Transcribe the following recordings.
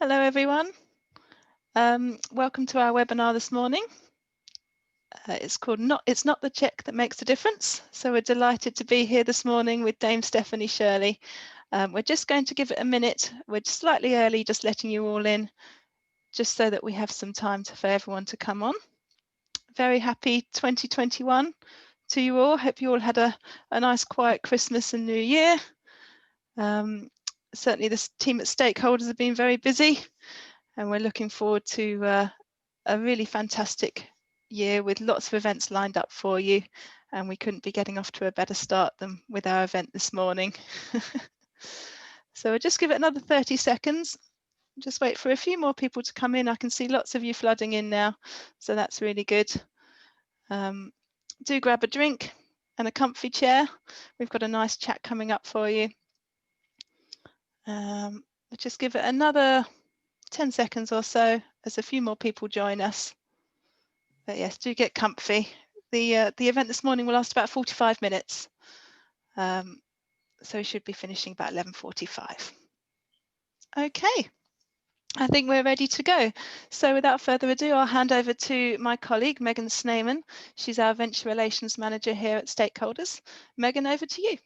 Hello everyone. Welcome to our webinar this morning. It's called It's Not the Cheque That Makes a Difference. So we're delighted to be here this morning with Dame Stephanie Shirley. We're just going to give it a minute. We're slightly early, just letting you all in, just so that we have some time for everyone to come on. Very happy 2021 to you all. Hope you all had a nice quiet Christmas and New Year. Certainly this team at Stakeholders have been very busy, and we're looking forward to a really fantastic year with lots of events lined up for you, and we couldn't be getting off to a better start than with our event this morning. So we'll just give it another 30 seconds. Just wait for a few more people to come in. I can see lots of you flooding in now, so that's really good. Do grab a drink and a comfy chair. We've got a nice chat coming up for you. We'll just give it another 10 seconds or so as a few more people join us. But yes, do get comfy. The event this morning will last about 45 minutes. So we should be finishing about 11:45. Okay, I think we're ready to go. So without further ado, I'll hand over to my colleague, Megan Sneyman. She's our Venture Relations Manager here at Stakeholders. Megan, over to you.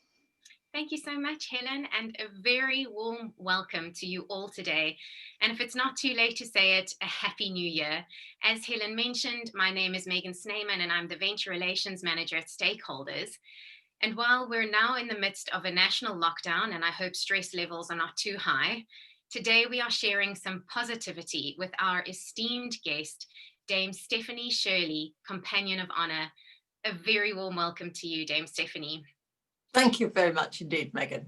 Thank you so much, Helen, and a very warm welcome to you all today. And if it's not too late to say it, a happy new year. As Helen mentioned, my name is Megan Sneyman and I'm the Venture Relations Manager at Stakeholders. And while we're now in the midst of a national lockdown, and I hope stress levels are not too high, today we are sharing some positivity with our esteemed guest, Dame Stephanie Shirley, Companion of Honor. A very warm welcome to you, Dame Stephanie. Thank you very much indeed, Megan.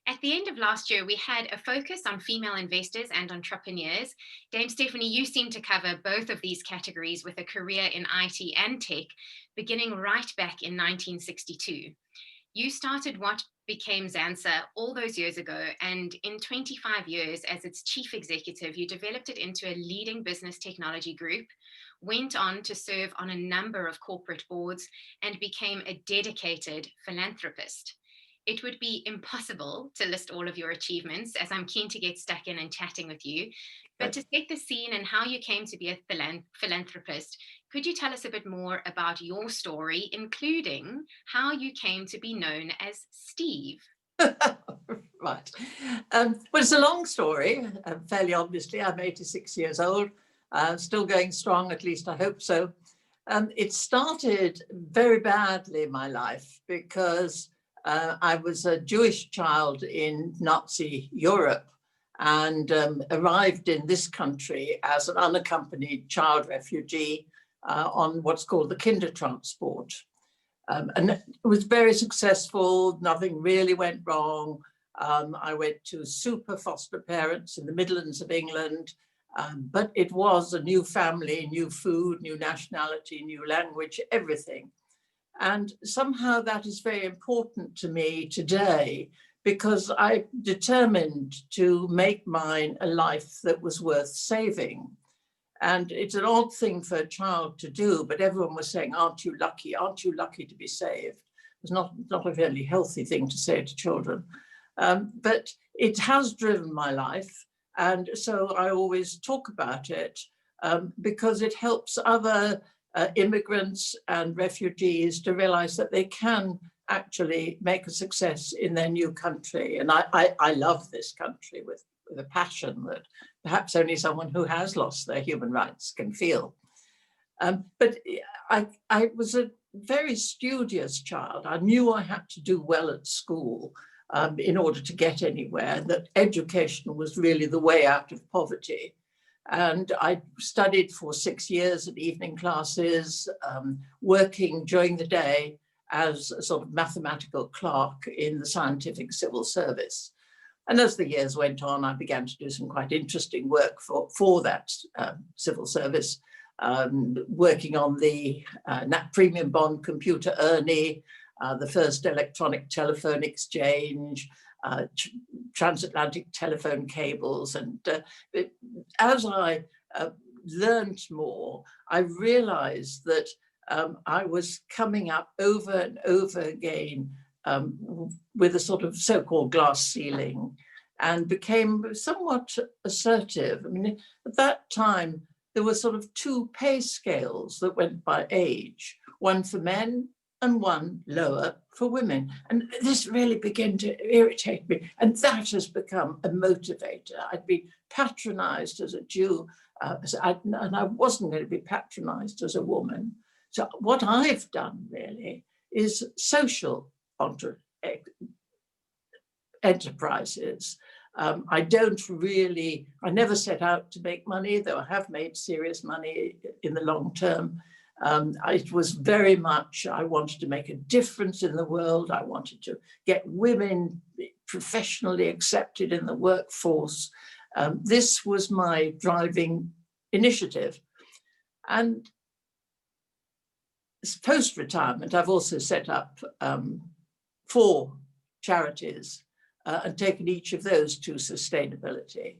At the end of last year, we had a focus on female investors and entrepreneurs. Dame Stephanie, you seem to cover both of these categories with a career in IT and tech, beginning right back in 1962. You started what became Xansa all those years ago, and in 25 years as its chief executive, you developed it into a leading business technology group, went on to serve on a number of corporate boards, and became a dedicated philanthropist. It would be impossible to list all of your achievements, as I'm keen to get stuck in and chatting with you. But to set the scene and how you came to be a philanthropist, could you tell us a bit more about your story, including how you came to be known as Steve? Right. Well, it's a long story. Fairly obviously, I'm 86 years old. Still going strong, at least I hope so. It started very badly in my life because I was a Jewish child in Nazi Europe and arrived in this country as an unaccompanied child refugee on what's called the Kindertransport. And it was very successful. Nothing really went wrong. I went to super foster parents in the Midlands of England. But it was a new family, new food, new nationality, new language, everything. And somehow that is very important to me today because I determined to make mine a life that was worth saving. And it's an odd thing for a child to do, but everyone was saying, aren't you lucky? Aren't you lucky to be saved? It's not a really healthy thing to say to children. But it has driven my life. And so I always talk about it because it helps other immigrants and refugees to realize that they can actually make a success in their new country. And I love this country with a passion that perhaps only someone who has lost their human rights can feel. But I was a very studious child. I knew I had to do well at school in order to get anywhere, that education was really the way out of poverty. And I studied for 6 years at evening classes, working during the day as a sort of mathematical clerk in the scientific civil service. And as the years went on, I began to do some quite interesting work for that civil service, working on the premium bond computer ERNIE, the first electronic telephone exchange, transatlantic telephone cables. And as I learned more, I realized that I was coming up over and over again with a sort of so-called glass ceiling. and became somewhat assertive. I mean, at that time, there were sort of two pay scales that went by age, one for men and one lower for women. And this really began to irritate me. And that has become a motivator. I'd been patronized as a Jew, and I wasn't going to be patronized as a woman. So what I've done really is social enterprises. I never set out to make money, though I have made serious money in the long term. It was very much, I wanted to make a difference in the world. I wanted to get women professionally accepted in the workforce. This was my driving initiative. And post-retirement, I've also set up 4 charities and taken each of those to sustainability.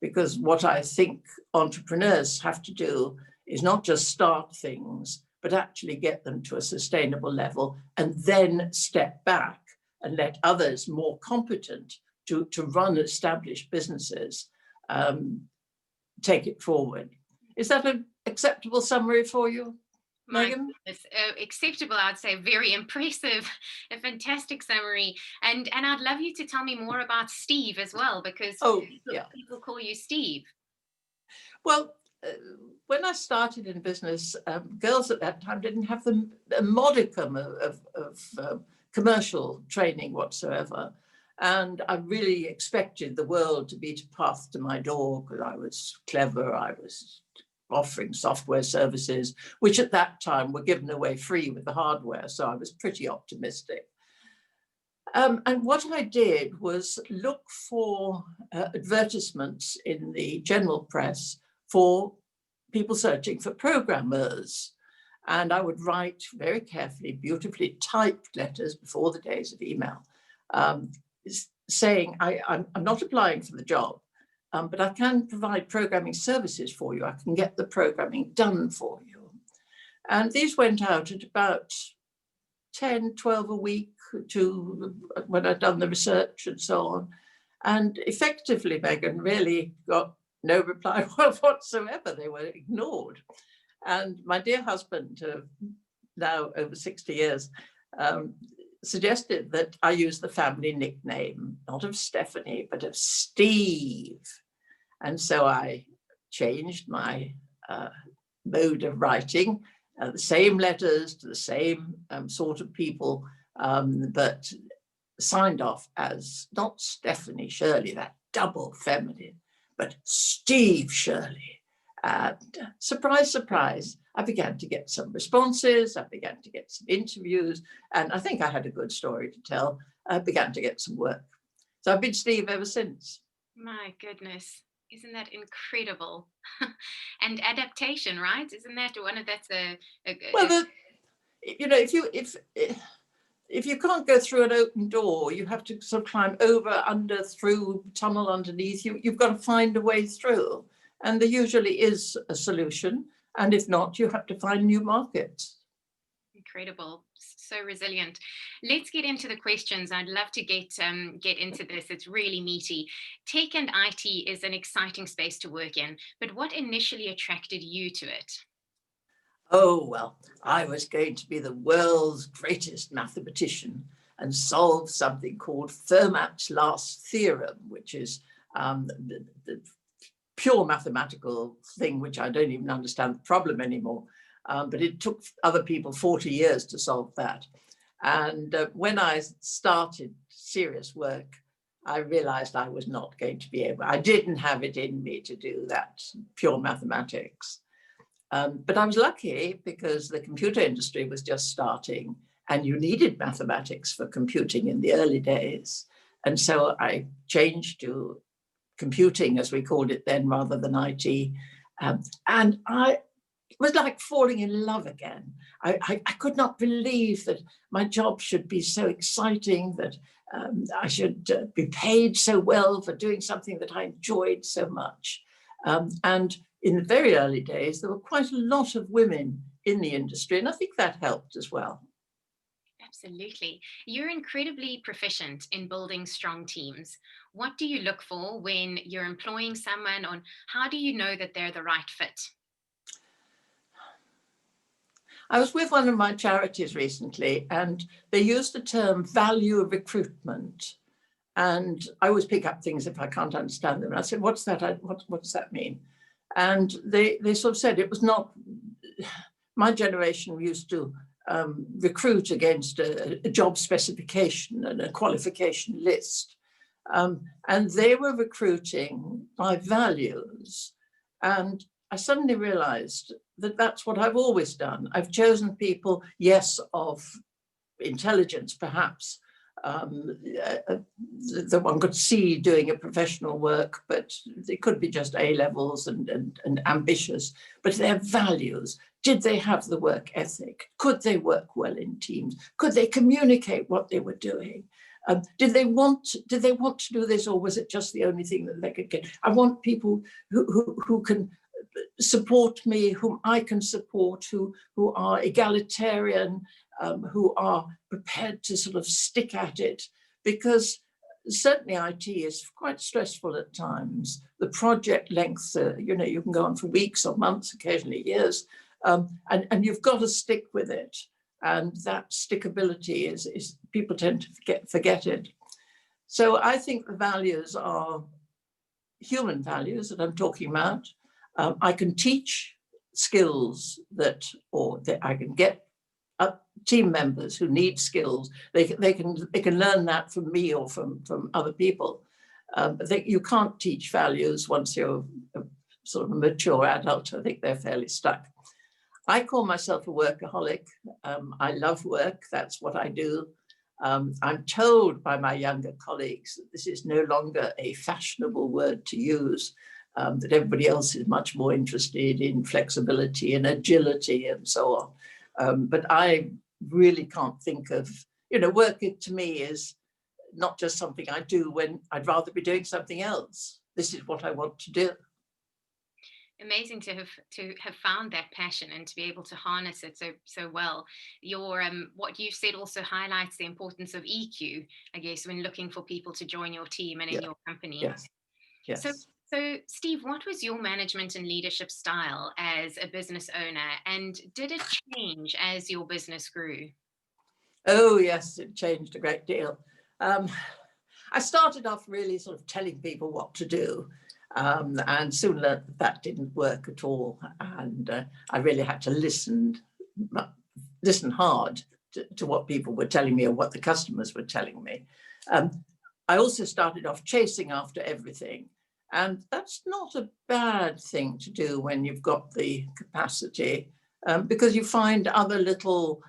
Because what I think entrepreneurs have to do is not just start things, but actually get them to a sustainable level and then step back and let others more competent to run established businesses take it forward. Is that an acceptable summary for you, Megan? It's acceptable, I'd say. Very impressive, a fantastic summary. And I'd love you to tell me more about Steve as well, because people call you Steve. Well, when I started in business, girls at that time didn't have a modicum of commercial training whatsoever. And I really expected the world to be to path to my door because I was clever, I was offering software services, which at that time were given away free with the hardware. So I was pretty optimistic. And what I did was look for advertisements in the general press for people searching for programmers. And I would write very carefully, beautifully typed letters before the days of email, saying, I'm not applying for the job, but I can provide programming services for you. I can get the programming done for you. And these went out at about 10, 12 a week to when I'd done the research and so on. And effectively, Megan, really got no reply whatsoever. They were ignored. And my dear husband, now over 60 years, suggested that I use the family nickname, not of Stephanie, but of Steve. And so I changed my mode of writing, the same letters to the same sort of people, but signed off as not Stephanie Shirley, that double feminine, but Steve Shirley. And surprise, surprise, I began to get some responses, I began to get some interviews, and I think I had a good story to tell. I began to get some work. So I've been Steve ever since. My goodness, isn't that incredible? And adaptation, right? Isn't that one of well, you know, if you can't go through an open door, you have to sort of climb over, under, through, tunnel underneath. You've got to find a way through. And there usually is a solution. And if not, you have to find new markets. Incredible. So resilient. Let's get into the questions. I'd love to get into this. It's really meaty. Tech and IT is an exciting space to work in, but what initially attracted you to it? Oh, well, I was going to be the world's greatest mathematician and solve something called Fermat's last theorem, which is the pure mathematical thing, which I don't even understand the problem anymore. But it took other people 40 years to solve that. And when I started serious work, I realized I was not going to be able, I didn't have it in me to do that pure mathematics. But I was lucky because the computer industry was just starting and you needed mathematics for computing in the early days. And so I changed to computing, as we called it then, rather than IT. And it was like falling in love again. I could not believe that my job should be so exciting, that I should be paid so well for doing something that I enjoyed so much. And in the very early days, there were quite a lot of women in the industry, and I think that helped as well. Absolutely. You're incredibly proficient in building strong teams. What do you look for when you're employing someone, or how do you know that they're the right fit? I was with one of my charities recently, and they used the term value recruitment. And I always pick up things if I can't understand them. And I said, what's that? What does that mean? And they sort of said it was not, my generation used to recruit against a job specification and a qualification list. And they were recruiting by values. And I suddenly realized that that's what I've always done. I've chosen people, yes, of intelligence, perhaps, that one could see doing a professional work, but they could be just A-levels and ambitious, but their values. Did they have the work ethic? Could they work well in teams? Could they communicate what they were doing? Did they want to do this, or was it just the only thing that they could get? I want people who can support me, whom I can support, who are egalitarian, who are prepared to sort of stick at it, because certainly IT is quite stressful at times. The project lengths, you know, you can go on for weeks or months, occasionally years, and you've got to stick with it. And that stickability is people tend to forget it. So I think the values are human values that I'm talking about. I can teach skills that I can get team members who need skills. They can learn that from me or from other people. But you can't teach values once you're a sort of a mature adult. I think they're fairly stuck. I call myself a workaholic. I love work. That's what I do. I'm told by my younger colleagues that this is no longer a fashionable word to use, that everybody else is much more interested in flexibility and agility and so on. But I really can't think of, you know, work to me is not just something I do when I'd rather be doing something else. This is what I want to do. Amazing to have found that passion and to be able to harness it so well. Your what you said also highlights the importance of EQ, I guess, when looking for people to join your team and in your company. Yes. Yes. So Steve, what was your management and leadership style as a business owner, and did it change as your business grew? Oh yes, it changed a great deal. I started off really sort of telling people what to do. And soon learned that didn't work at all. And I really had to listen hard to what people were telling me or what the customers were telling me. I also started off chasing after everything. And that's not a bad thing to do when you've got the capacity, because you find other little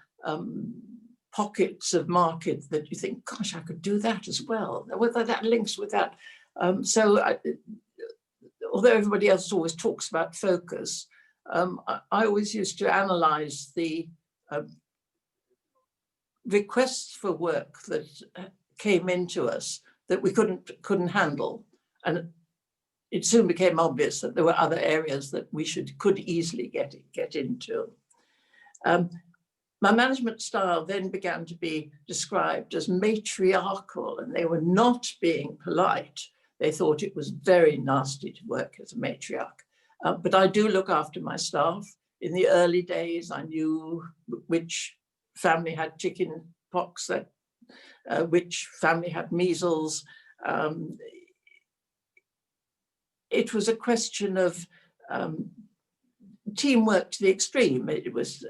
pockets of market that you think, gosh, I could do that as well. Whether that links with that. Although everybody else always talks about focus, I always used to analyze the requests for work that came into us that we couldn't handle. And it soon became obvious that there were other areas that we could easily get into. My management style then began to be described as matriarchal, and they were not being polite. They thought it was very nasty to work as a matriarch. But I do look after my staff. In the early days, I knew which family had chicken pox, which family had measles. It was a question of teamwork to the extreme. It was,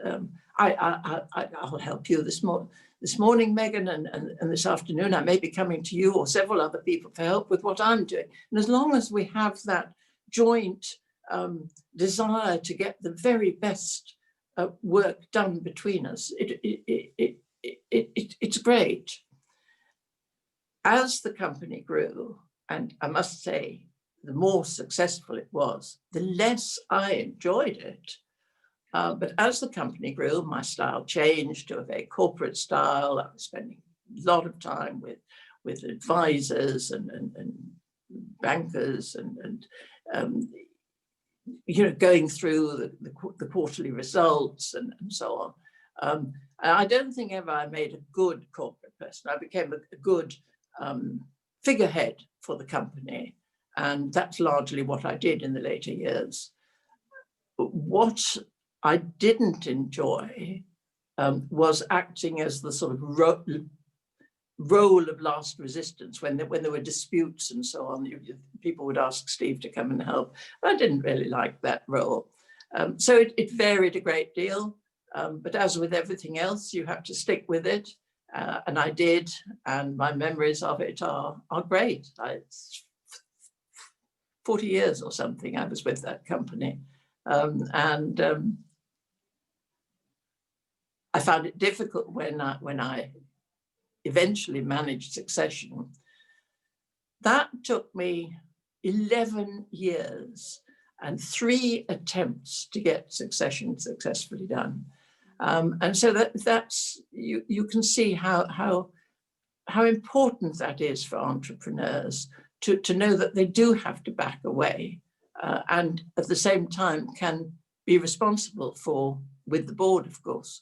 I'll help you this morning, Megan, and this afternoon I may be coming to you or several other people for help with what I'm doing. And as long as we have that joint desire to get the very best work done between us, it's great. As the company grew, and I must say, the more successful it was, the less I enjoyed it. But as the company grew, my style changed to a very corporate style. I was spending a lot of time with advisors and bankers and you know, going through the quarterly results and so And I don't think ever I made a good corporate person. I became a good figurehead for the company. And that's largely what I did in the later years. What I didn't enjoy was acting as the sort of role of last resistance when there were disputes and so on. People would ask Steve to come and help. I didn't really like that role. So it varied a great deal. But as with everything else, you have to stick with it. And I did, and my memories of it are great. It's 40 years or something I was with that company. I found it difficult when I eventually managed succession. That took me 11 years and 3 attempts to get succession successfully done. And so that's you can see how important that is for entrepreneurs to know that they do have to back away and at the same time can be responsible for, with the board, of course,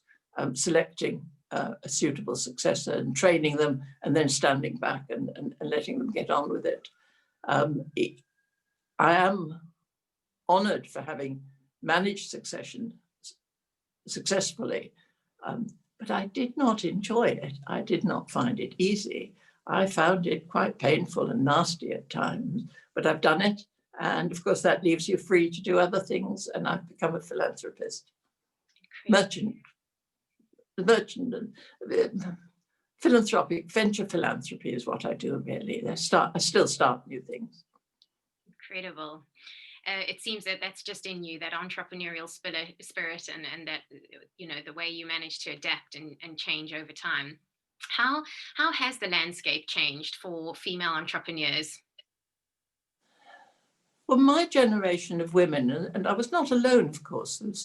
selecting a suitable successor and training them and then standing back and letting them get on with it. I am honoured for having managed succession successfully, but I did not enjoy it. I did not find it easy. I found it quite painful and nasty at times, but I've done it. And of course, that leaves you free to do other things. And I've become a philanthropist, merchant, philanthropic, venture philanthropy is what I do really. I still start new things. Incredible. It seems that that's just in you, that entrepreneurial spirit and that, you know, the way you manage to adapt and change over time. How has the landscape changed for female entrepreneurs? Well, my generation of women, and I was not alone, of course, and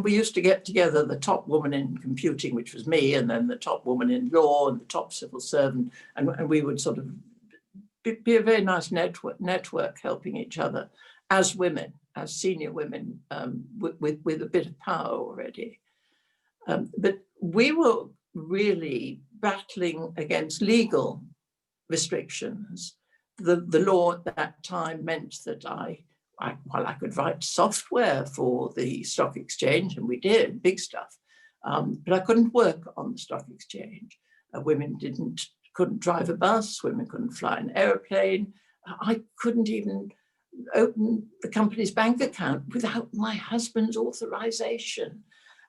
we used to get together the top woman in computing, which was me, and then the top woman in law and the top civil servant, and we would sort of be a very nice network helping each other as women, as senior women with a bit of power already. But we were really battling against legal restrictions. The law at that time meant that I could write software for the stock exchange, and we did big stuff, but I couldn't work on the stock exchange. Women couldn't drive a bus, women couldn't fly an airplane. I couldn't even open the company's bank account without my husband's authorization.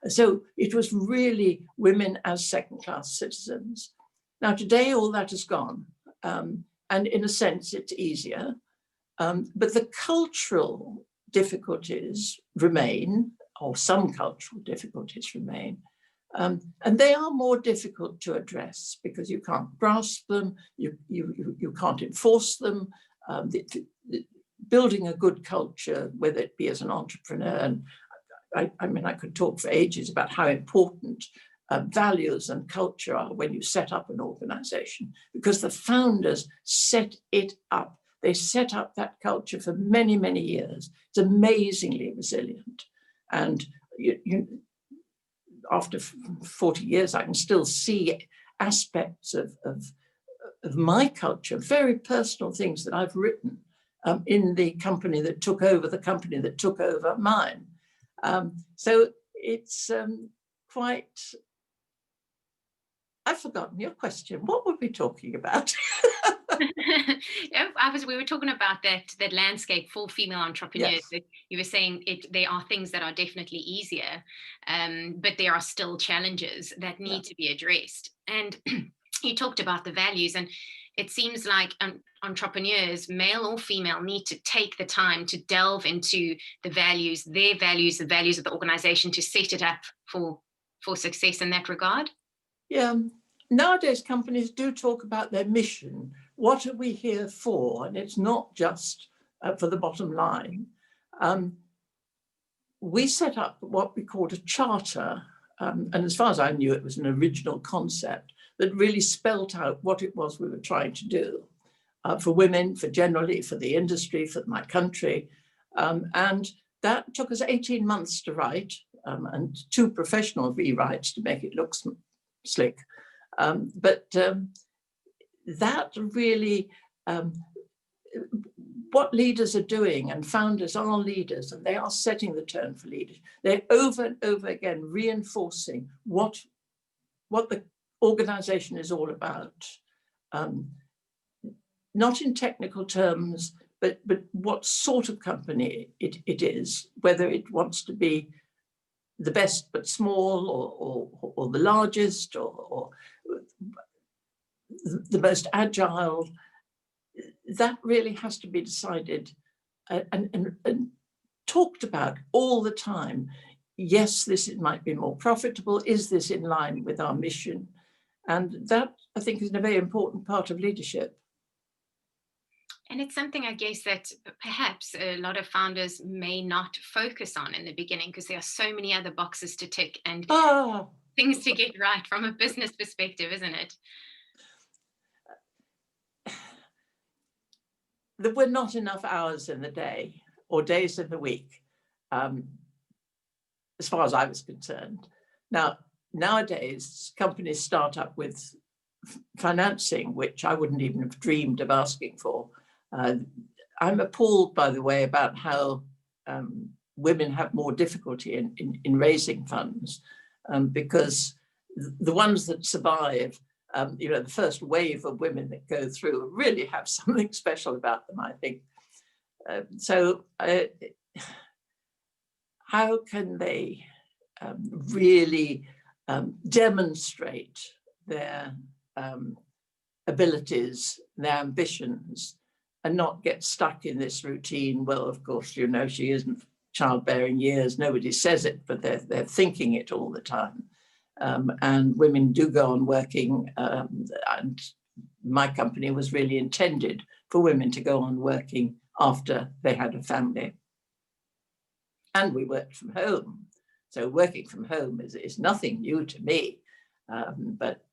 So it was really women as second-class citizens. Now today all that has gone, and in a sense it's easier, but the cultural difficulties remain, or some cultural difficulties remain. And they are more difficult to address because you can't grasp them, you can't enforce them. Building a good culture, whether it be as an entrepreneur, and I mean, I could talk for ages about how important values and culture are when you set up an organization, because the founders set it up. They set up that culture for many, many years. It's amazingly resilient. And after 40 years, I can still see aspects of my culture, very personal things that I've written in the company that took over mine. So it's quite, I've forgotten your question. What were we talking about? We were talking about that landscape for female entrepreneurs. Yes. You were saying there are things that are definitely easier, but there are still challenges that need to be addressed. And you talked about the values, and it seems like entrepreneurs, male or female, need to take the time to delve into the values, the values of the organization, to set it up for success in that regard. Yeah. Nowadays, companies do talk about their mission. What are we here for? And it's not just for the bottom line. We set up what we called a charter. And as far as I knew, it was an original concept that really spelt out what it was we were trying to do for women, for generally, for the industry, for my country. And that took us 18 months to write. and too professional rewrites to make it look slick. That really, what leaders are doing, and founders are leaders, and they are setting the tone for leaders. They're over and over again reinforcing what the organization is all about. Not in technical terms, but what sort of company it is, whether it wants to be the best but small, or the largest, or the most agile. That really has to be decided and talked about all the time. Yes, this might be more profitable. Is this in line with our mission? And that, I think, is a very important part of leadership. And it's something, I guess, that perhaps a lot of founders may not focus on in the beginning, because there are so many other boxes to tick and things to get right from a business perspective, isn't it? There were not enough hours in the day or days in the week, as far as I was concerned. Now, nowadays, companies start up with financing, which I wouldn't even have dreamed of asking for. I'm appalled, by the way, about how women have more difficulty in raising funds, because the ones that survive, the first wave of women that go through really have something special about them, I think. How can they really demonstrate their abilities, their ambitions, and not get stuck in this routine? Well, of course, she isn't childbearing years. Nobody says it, but they're thinking it all the time. And women do go on working, and my company was really intended for women to go on working after they had a family. And we worked from home. So working from home is nothing new to me, but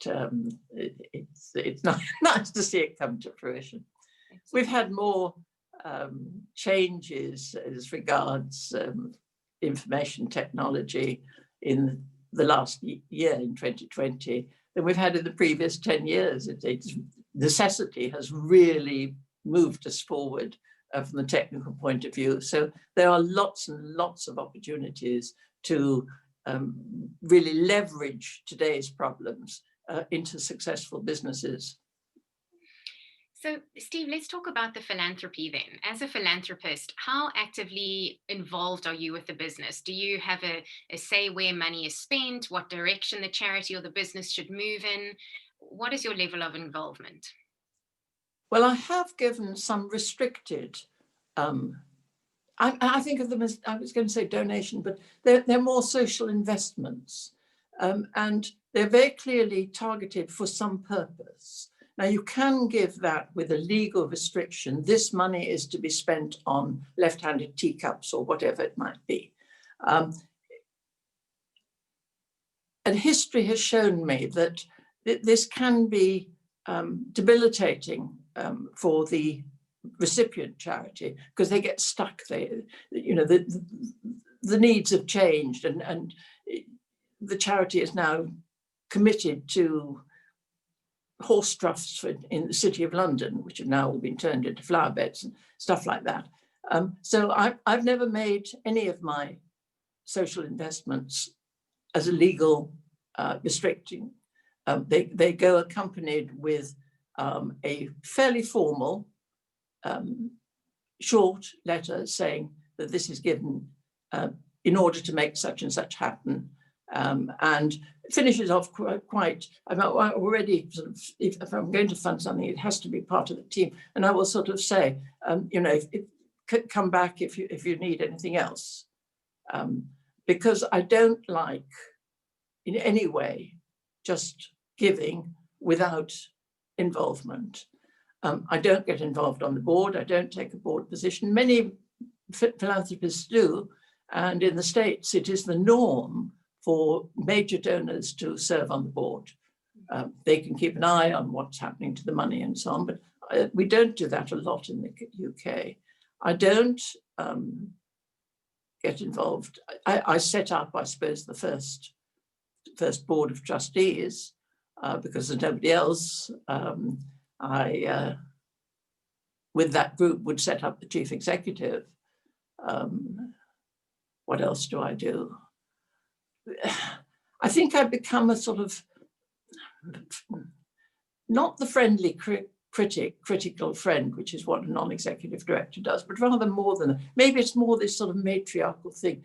it's nice to see it come to fruition. We've had more changes as regards information technology in the last year, in 2020, than we've had in the previous 10 years. Necessity has really moved us forward from the technical point of view. So there are lots and lots of opportunities to really leverage today's problems into successful businesses. So, Steve, let's talk about the philanthropy then. As a philanthropist, how actively involved are you with the business? Do you have a say where money is spent, what direction the charity or the business should move in? What is your level of involvement? Well, I have given some restricted, I think of them as, I was going to say donation, but they're more social investments. And they're very clearly targeted for some purpose. Now, you can give that with a legal restriction. This money is to be spent on left-handed teacups or whatever it might be. And history has shown me that this can be debilitating for the recipient charity, because they get stuck there. The needs have changed, and the charity is now committed to horse troughs in the City of London, which have now all been turned into flower beds and stuff like that. So I've never made any of my social investments as a legal restricting. They go accompanied with a fairly formal short letter saying that this is given in order to make such and such happen. And finishes off quite, I'm already sort of, if I'm going to fund something, it has to be part of the team. And I will sort of say, come back if you need anything else. Because I don't like in any way just giving without involvement. I don't get involved on the board. I don't take a board position. Many philanthropists do. And in the States, it is the norm for major donors to serve on the board. They can keep an eye on what's happening to the money and so on, but we don't do that a lot in the UK. I don't get involved. I set up, I suppose, the first board of trustees because there's nobody else. I, with that group, would set up the chief executive. What else do I do? I think I've become a sort of, not the friendly critical friend, which is what a non-executive director does, but rather more than, maybe it's more this sort of matriarchal thing.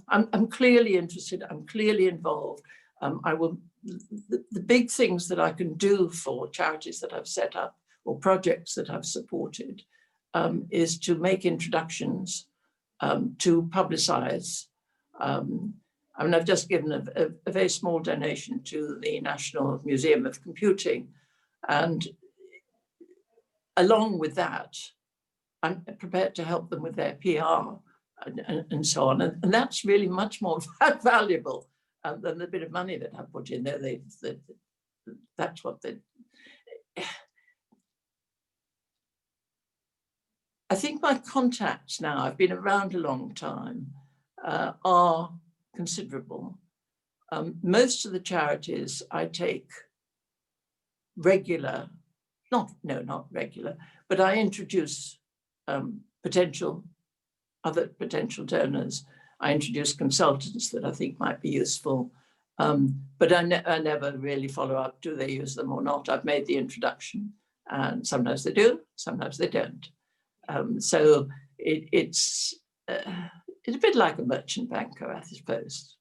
I'm clearly interested, I'm clearly involved. The big things that I can do for charities that I've set up or projects that I've supported is to make introductions, to publicize. I mean, I've just given a very small donation to the National Museum of Computing, and along with that, I'm prepared to help them with their PR and so on. And that's really much more valuable than the bit of money that I put in there. That's what they... I think my contacts now, I've been around a long time, are considerable. Most of the charities I take regular, not regular, but I introduce other potential donors. I introduce consultants that I think might be useful, but I never really follow up. Do they use them or not? I've made the introduction, and sometimes they do, sometimes they don't. So it's a bit like a merchant banker, I suppose.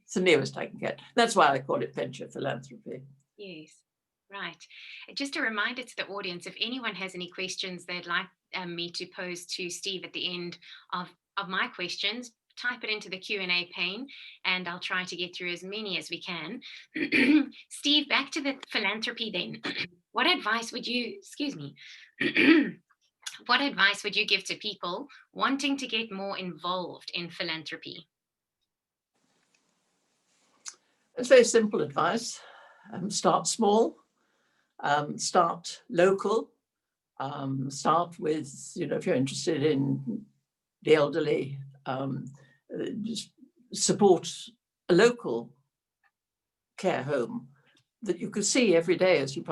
It's the nearest I can get. That's why I call it venture philanthropy. Yes, right. Just a reminder to the audience, if anyone has any questions they'd like me to pose to Steve at the end of my questions, type it into the Q&A pane and I'll try to get through as many as we can. Steve, back to the philanthropy then. What advice would you, excuse me, what advice would you give to people wanting to get more involved in philanthropy? It's very simple advice. Start small, start local, start with, if you're interested in the elderly, just support a local care home that you can see every day as you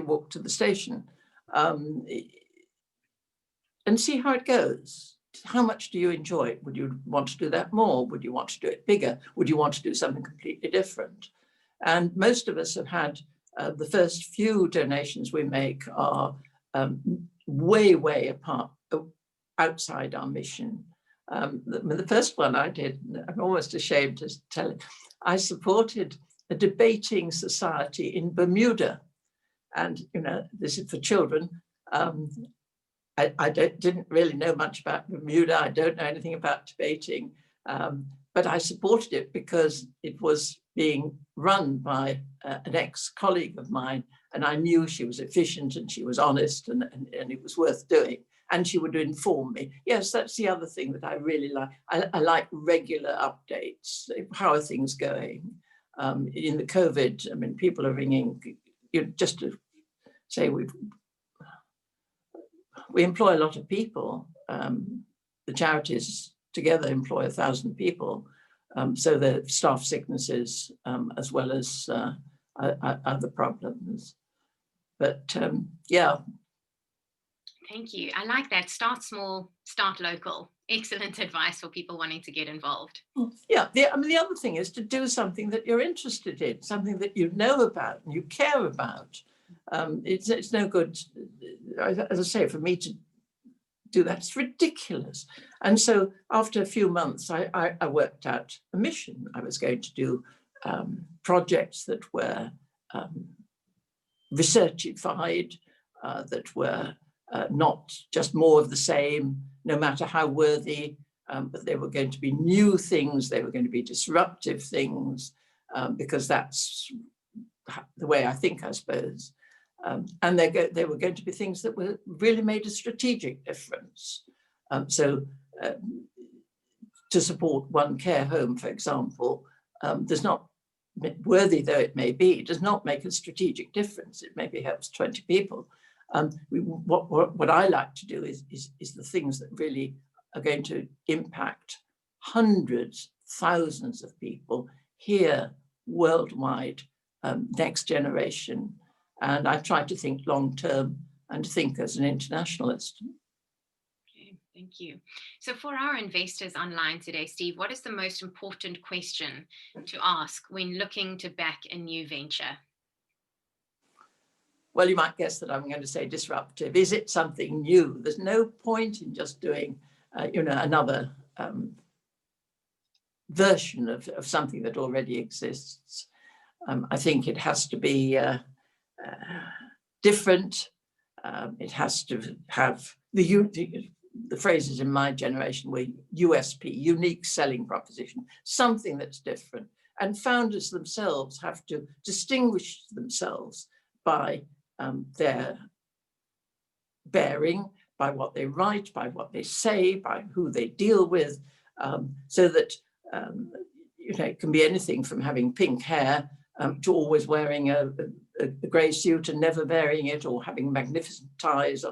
walk to the station, and see how it goes. How much do you enjoy it? Would you want to do that more? Would you want to do it bigger? Would you want to do something completely different? And most of us have had the first few donations we make are way apart, outside our mission. The first one I did, I'm almost ashamed to tell it, I supported a debating society in Bermuda. And, this is for children. I didn't really know much about Bermuda. I don't know anything about debating, but I supported it because it was being run by an ex-colleague of mine, and I knew she was efficient and she was honest and it was worth doing. And she would inform me. Yes, that's the other thing that I really like. I like regular updates. How are things going? In the COVID, I mean, people are ringing, just to say we employ a lot of people. The charities together employ 1,000 people. So the staff sicknesses as well as other problems. But yeah. Thank you. I like that. Start small, start local. Excellent advice for people wanting to get involved. Yeah, the other thing is to do something that you're interested in, something that you know about and you care about. It's no good, as I say, for me to do that. It's ridiculous. And so after a few months, I worked out a mission. I was going to do projects that were researchified, that were not just more of the same, no matter how worthy, but they were going to be new things, they were going to be disruptive things, because that's the way I think, I suppose. And they were going to be things that were really made a strategic difference. So to support one care home, for example, does not, worthy though it may be, does not make a strategic difference. It maybe helps 20 people. What I like to do is the things that really are going to impact hundreds, thousands of people here worldwide, next generation. And I try to think long term and think as an internationalist. Okay, thank you. So for our investors online today, Steve, what is the most important question to ask when looking to back a new venture? Well, you might guess that I'm going to say disruptive. Is it something new? There's no point in just doing, another version of something that already exists. I think it has to be different. It has to have the phrases in my generation were USP, unique selling proposition, something that's different. And founders themselves have to distinguish themselves by their bearing, by what they write, by what they say, by who they deal with, so that it can be anything from having pink hair to always wearing a grey suit and never varying it, or having magnificent ties.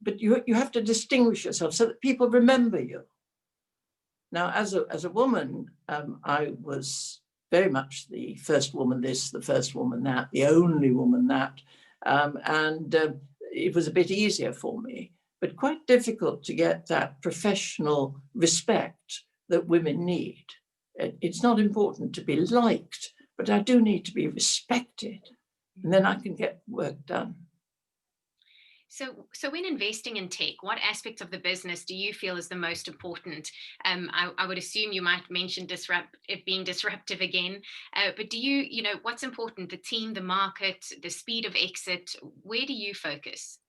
But you have to distinguish yourself so that people remember you. Now, as a woman, I was very much the first woman this, the first woman that, the only woman that, and it was a bit easier for me, but quite difficult to get that professional respect that women need. It's not important to be liked, but I do need to be respected, and then I can get work done. So when investing in tech, what aspects of the business do you feel is the most important? I would assume you might mention it being disruptive again, but do what's important? The team, the market, the speed of exit, where do you focus?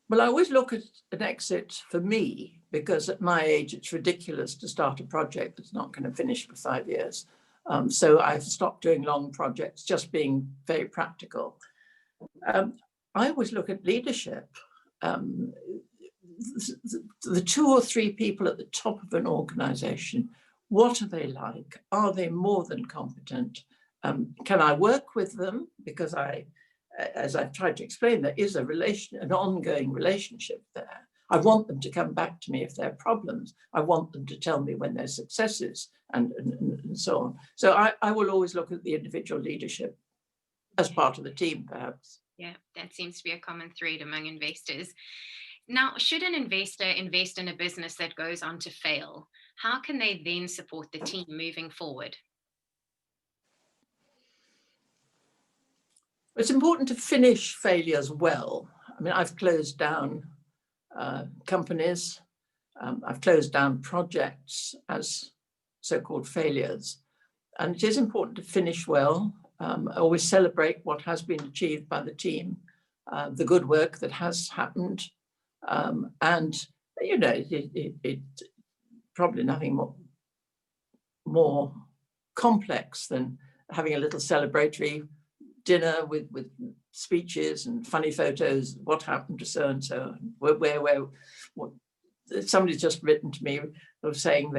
Well, I always look at an exit for me, because at my age, it's ridiculous to start a project that's not going to finish for 5 years. So I've stopped doing long projects, just being very practical. I always look at leadership. The 2 or 3 people at the top of an organization, what are they like? Are they more than competent? Can I work with them? Because as I've tried to explain, there is an ongoing relationship there. I want them to come back to me if there are problems. I want them to tell me when there's successes and so on. So I will always look at the individual leadership as part of the team, perhaps. Yeah, that seems to be a common thread among investors. Now, should an investor invest in a business that goes on to fail, how can they then support the team moving forward? It's important to finish failures well. I mean, I've closed down companies. I've closed down projects as so-called failures. And it is important to finish well. I always celebrate what has been achieved by the team, the good work that has happened. And, it probably nothing more complex than having a little celebratory dinner with speeches and funny photos, what happened to so-and-so, what. Somebody's just written to me of saying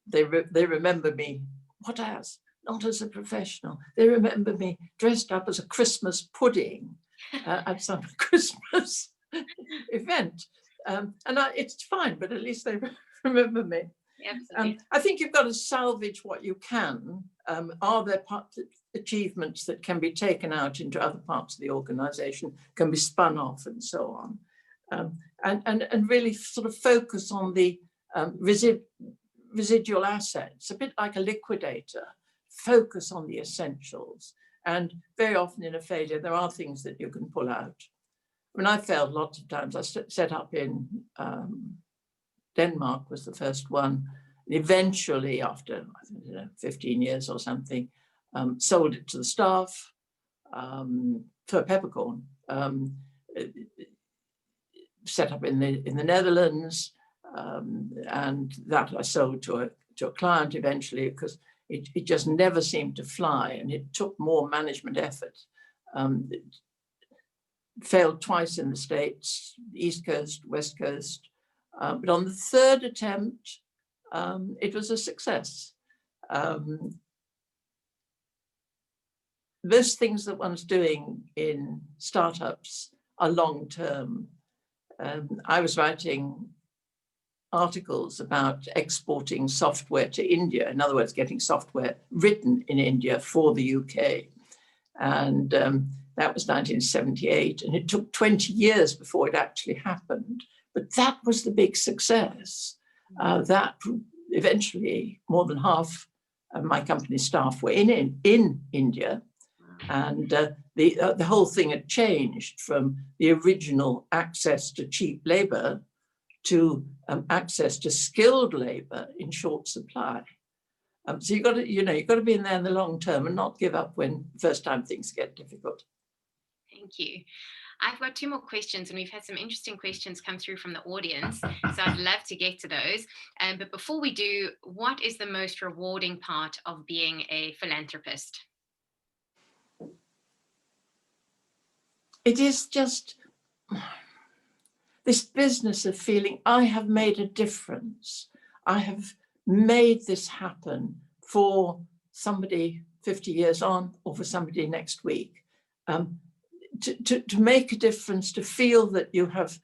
they remember me, what as? Not as a professional. They remember me dressed up as a Christmas pudding at some Christmas event. It's fine, but at least they remember me. Absolutely. I think you've got to salvage what you can. Are there achievements that can be taken out into other parts of the organization, can be spun off and so on? And really sort of focus on the residual assets, a bit like a liquidator. Focus on the essentials. And very often in a failure, there are things that you can pull out. I mean, I failed lots of times. I set up in Denmark was the first one. And eventually, after 15 years or something, sold it to the staff for peppercorn. Set up in the Netherlands, and that I sold to a client eventually, because it just never seemed to fly, and it took more management effort. It failed twice in the States, East Coast, West Coast, but on the 3rd attempt, it was a success. Most things that one's doing in startups are long-term. I was writing articles about exporting software to India, in other words, getting software written in India for the UK. And that was 1978, and it took 20 years before it actually happened. But that was the big success. That eventually more than half of my company staff were in India, and the whole thing had changed from the original access to cheap labor to access to skilled labor in short supply. So you've got to be in there in the long term and not give up when first time things get difficult. Thank you. I've got 2 more questions, and we've had some interesting questions come through from the audience, so I'd love to get to those. But before we do, what is the most rewarding part of being a philanthropist? It is just this business of feeling I have made a difference. I have made this happen for somebody 50 years on, or for somebody next week. To make a difference, to feel that you have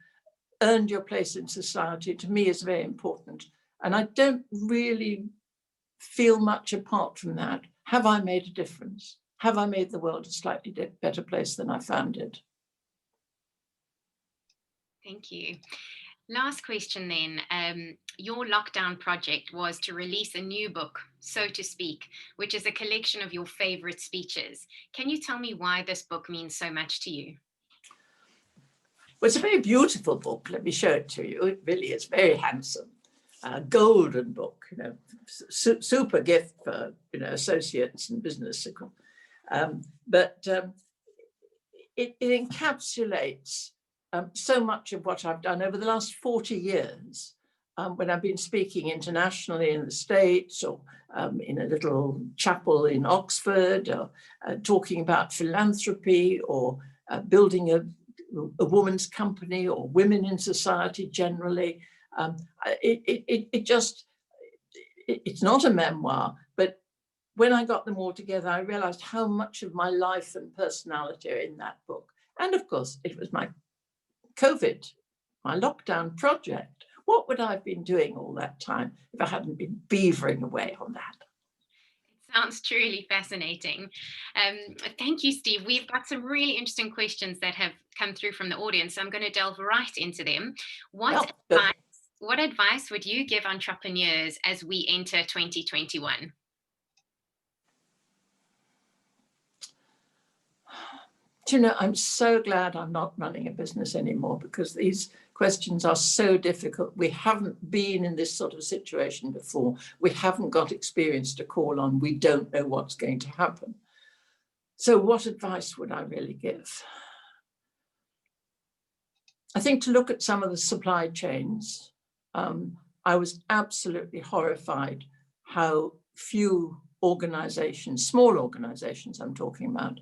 earned your place in society, to me is very important. And I don't really feel much apart from that. Have I made a difference? Have I made the world a slightly better place than I found it? Thank you. Last question then. Your lockdown project was to release a new book, so to speak, which is a collection of your favorite speeches. Can you tell me why this book means so much to you? Well, it's a very beautiful book. Let me show it to you. It really is very handsome. Golden book, super gift for associates and business circle. But it encapsulates so much of what I've done over the last 40 years, when I've been speaking internationally in the States, or in a little chapel in Oxford, or talking about philanthropy, or building a woman's company, or women in society generally. It's not a memoir, but when I got them all together, I realized how much of my life and personality are in that book. And of course, it was my lockdown project. What would I have been doing all that time if I hadn't been beavering away on that? It sounds truly fascinating. Thank you, Steve. We've got some really interesting questions that have come through from the audience. So I'm going to delve right into them. What advice would you give entrepreneurs as we enter 2021? Do you know, I'm so glad I'm not running a business anymore, because these questions are so difficult. We haven't been in this sort of situation before. We haven't got experience to call on. We don't know what's going to happen. So what advice would I really give? I think to look at some of the supply chains. I was absolutely horrified how few organizations, small organizations I'm talking about,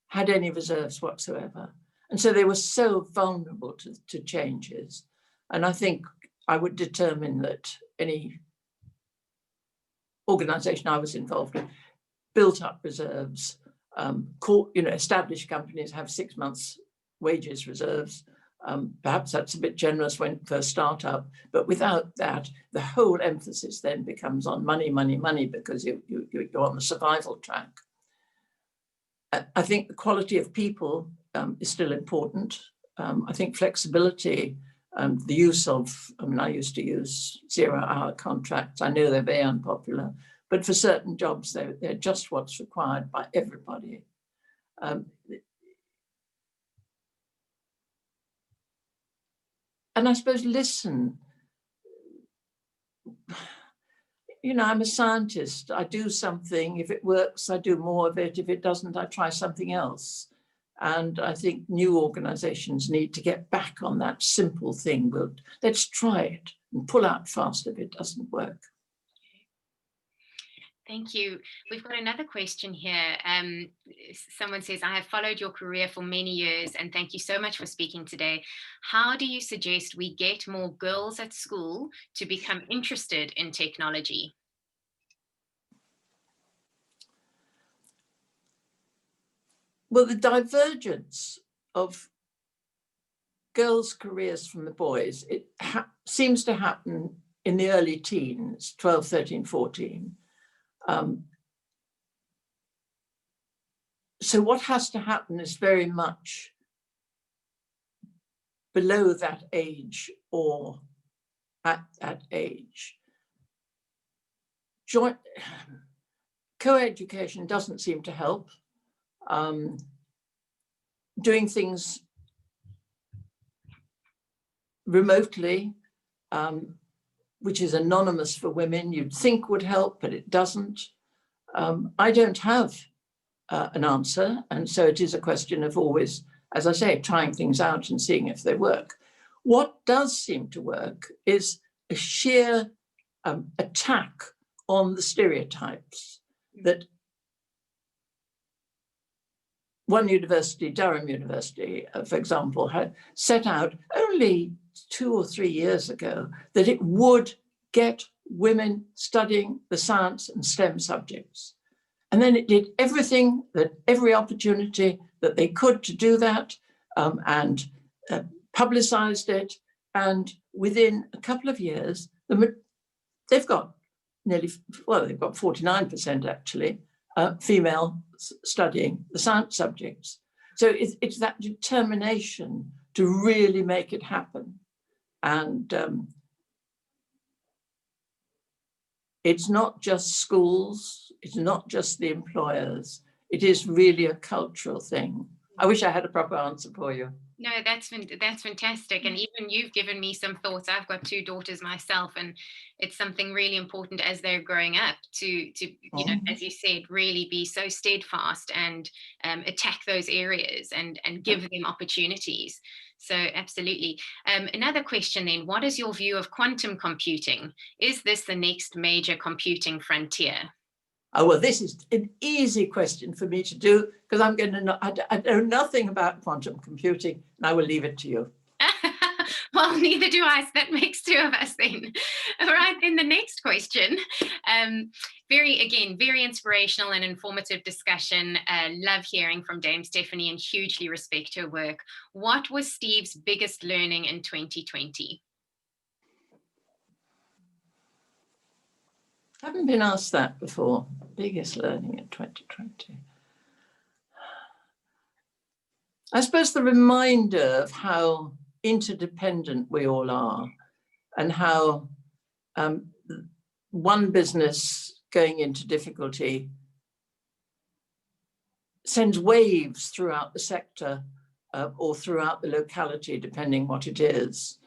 had any reserves whatsoever. And so they were so vulnerable to changes. And I think I would determine that any organization I was involved in built up reserves. Established companies have 6 months wages reserves. Perhaps that's a bit generous for a startup, but without that, the whole emphasis then becomes on money, money, money, because you're on the survival track. I think the quality of people is still important. I think flexibility, the use of, I used to use 0-hour contracts. I know they're very unpopular, but for certain jobs, they're just what's required by everybody. And I suppose listen. I'm a scientist. I do something. If it works, I do more of it. If it doesn't, I try something else. And I think new organizations need to get back on that simple thing. Let's try it and pull out fast if it doesn't work. Thank you. We've got another question here. Someone says, I have followed your career for many years, and thank you so much for speaking today. How do you suggest we get more girls at school to become interested in technology? Well, the divergence of girls' careers from the boys, it seems to happen in the early teens, 12, 13, 14. So what has to happen is very much below that age or at that age. Co-education doesn't seem to help. Doing things remotely, which is anonymous for women, you'd think would help, but it doesn't. I don't have an answer, and so it is a question of always, as I say, trying things out and seeing if they work. What does seem to work is a sheer attack on the stereotypes that one university, Durham University, for example, had set out only 2 or 3 years ago that it would get women studying the science and STEM subjects. And then it did everything, every opportunity that they could to do that, and publicized it. And within a couple of years, they've got they've got 49% actually, female studying the science subjects. So it's that determination to really make it happen. And it's not just schools, it's not just the employers, it is really a cultural thing. I wish I had a proper answer for you. No, that's fantastic. And even you've given me some thoughts. I've got 2 daughters myself, and it's something really important as they're growing up to you know, as you said, really be so steadfast and attack those areas and give them opportunities. So absolutely. Another question then, what is your view of quantum computing? Is this the next major computing frontier? Oh, well, this is an easy question for me to do because I'm going to I know nothing about quantum computing, and I will leave it to you. Well, neither do I. So that makes 2 of us then. All right, then the next question. Very inspirational and informative discussion. Love hearing from Dame Stephanie and hugely respect her work. What was Steve's biggest learning in 2020? I haven't been asked that before. Biggest learning in 2020. I suppose the reminder of how interdependent we all are and how one business going into difficulty sends waves throughout the sector or throughout the locality, depending what it is.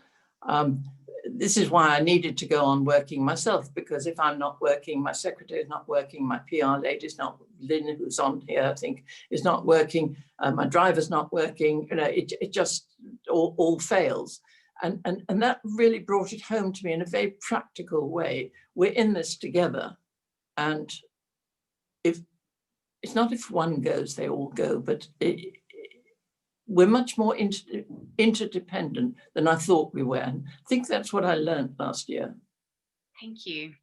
This is why I needed to go on working myself, because if I'm not working, my secretary is not working, my PR lady is not, Lynn, who's on here, I think, is not working, my driver's not working, you know, it just all fails. And that really brought it home to me in a very practical way. We're in this together. And if it's not if one goes, they all go, but we're much more interdependent than I thought we were. And I think that's what I learned last year. Thank you.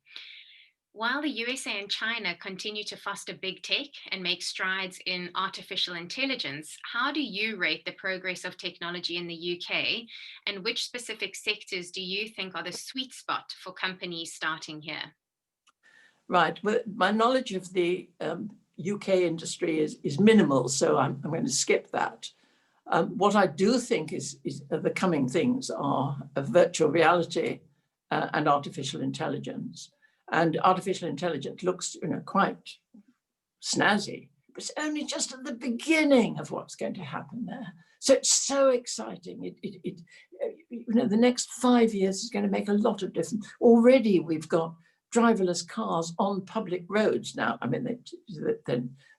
While the USA and China continue to foster big tech and make strides in artificial intelligence, how do you rate the progress of technology in the UK? And which specific sectors do you think are the sweet spot for companies starting here? Right. Well, my knowledge of the UK industry is minimal, so I'm going to skip that. What I do think is the coming things are virtual reality and artificial intelligence. And artificial intelligence looks, you know, quite snazzy, but it's only just at the beginning of what's going to happen there. So it's so exciting. You know, the next 5 years is going to make a lot of difference. Already we've got driverless cars on public roads now. I mean,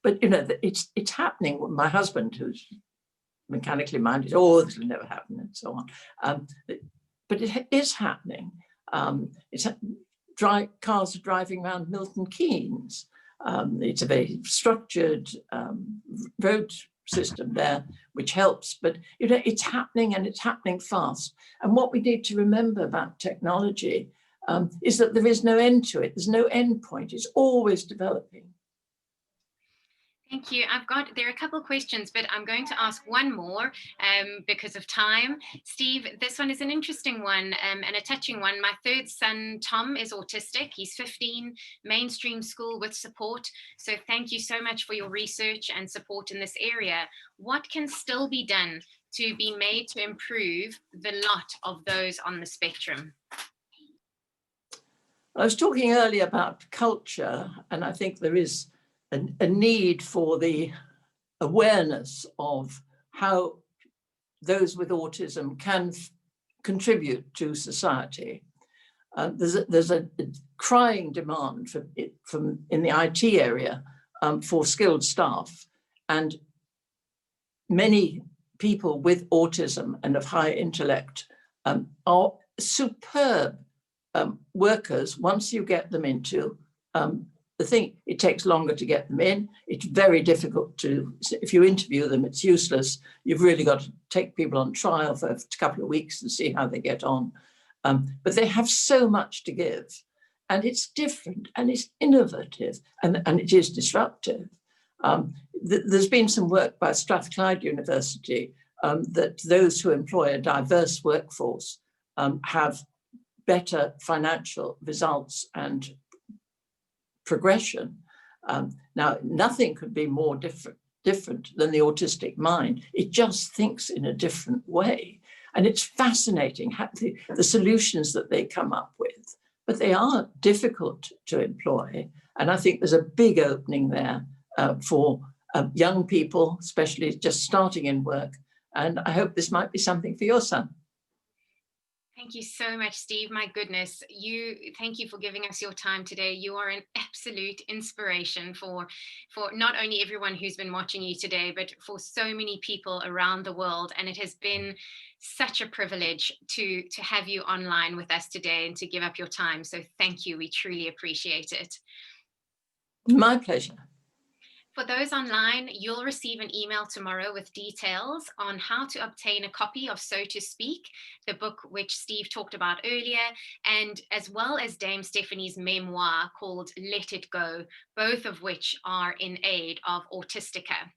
but you know, it's happening. My husband, who's mechanically minded, oh, this will never happen, and so on. But it is happening. Cars are driving around Milton Keynes. It's a very structured road system there, which helps. But you know, it's happening, and it's happening fast. And what we need to remember about technology is that there is no end to it. There's no end point. It's always developing. Thank you. There are a couple of questions, but I'm going to ask one more because of time. Steve, this one is an interesting one and a touching one. My third son, Tom, is autistic. He's 15, mainstream school with support. So thank you so much for your research and support in this area. What can still be done to be made to improve the lot of those on the spectrum? I was talking earlier about culture, and I think there is a need for the awareness of how those with autism can contribute to society. There's a crying demand in the IT area for skilled staff, and many people with autism and of high intellect are superb workers once you get them into the thing. It takes longer to get them in. It's very difficult if you interview them, it's useless. You've really got to take people on trial for a couple of weeks and see how they get on. But they have so much to give, and it's different and it's innovative and it is disruptive. There's been some work by Strathclyde University that those who employ a diverse workforce have better financial results and progression. Now, nothing could be more different than the autistic mind. It just thinks in a different way. And it's fascinating the solutions that they come up with, but they are difficult to employ. And I think there's a big opening there for young people, especially just starting in work. And I hope this might be something for your son. Thank you so much, Steve. My goodness, thank you for giving us your time today. You are an absolute inspiration for not only everyone who's been watching you today, but for so many people around the world. And it has been such a privilege to have you online with us today and to give up your time. So thank you. We truly appreciate it. My pleasure. For those online, you'll receive an email tomorrow with details on how to obtain a copy of So to Speak, the book which Steve talked about earlier, and as well as Dame Stephanie's memoir called Let It Go, both of which are in aid of Autistica.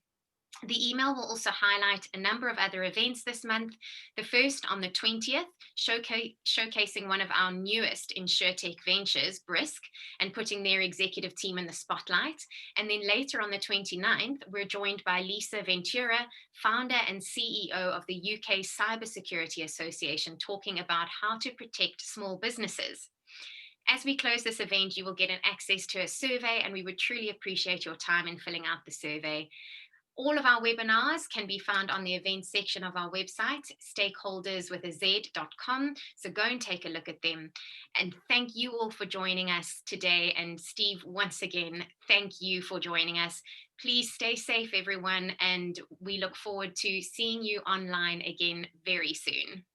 The email will also highlight a number of other events this month. The first on the 20th, showcasing one of our newest InsurTech ventures, Brisk, and putting their executive team in the spotlight. And then later on the 29th, we're joined by Lisa Ventura, founder and CEO of the UK Cybersecurity Association, talking about how to protect small businesses. As we close this event, you will get an access to a survey, and we would truly appreciate your time in filling out the survey. All of our webinars can be found on the events section of our website, stakeholderswithaz.com. So go and take a look at them. And thank you all for joining us today. And Steve, once again, thank you for joining us. Please stay safe, everyone. And we look forward to seeing you online again very soon.